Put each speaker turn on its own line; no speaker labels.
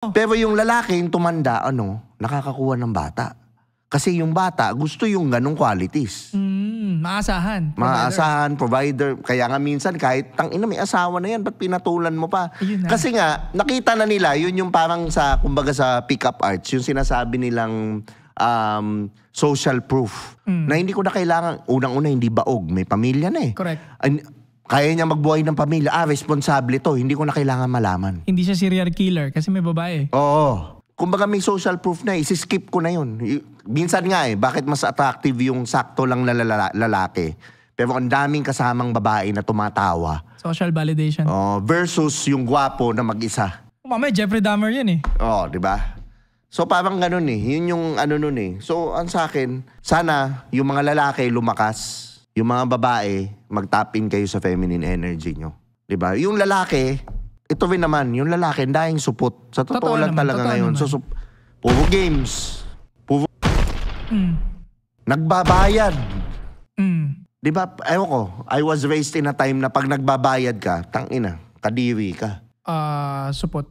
Pero yung lalaki, yung tumanda, nakakakuha ng bata. Kasi yung bata, gusto yung ganong qualities.
Maasahan.
Maasahan, provider. Kaya nga minsan, kahit tangina may asawa na yan, ba't pinatulan mo pa? Kasi nga, nakita na nila, yun yung parang sa, kumbaga sa pick-up arts, yung sinasabi nilang social proof. Na hindi ko na kailangan, unang-una, hindi baog. May pamilya na eh.
Correct.
Kaya niya magbuhay ng pamilya. Responsable to. Hindi ko na kailangan malaman.
Hindi siya serial killer kasi may babae.
Oo. Kumbaga may social proof na, isi-skip ko na yun. Minsan nga bakit mas attractive yung sakto lang na lalaki. Pero ang daming kasamang babae na tumatawa.
Social validation.
Versus yung gwapo na mag-isa.
Mamaya Jeffrey Dahmer yun eh.
Di ba? So parang ganun yun yung nun So ang sa akin, sana yung mga lalaki lumakas. Yung mga babae, mag-tap in kayo sa feminine energy nyo. Diba? Yung lalaki, ito rin naman, yung lalaki, dahing supot. Sa totoo lang naman, talaga ngayon. So, puro games. Puro... Nagbabayad. Diba? Ewan ko, I was raised in a time na pag nagbabayad ka, tangina, kadiri ka.
Supot.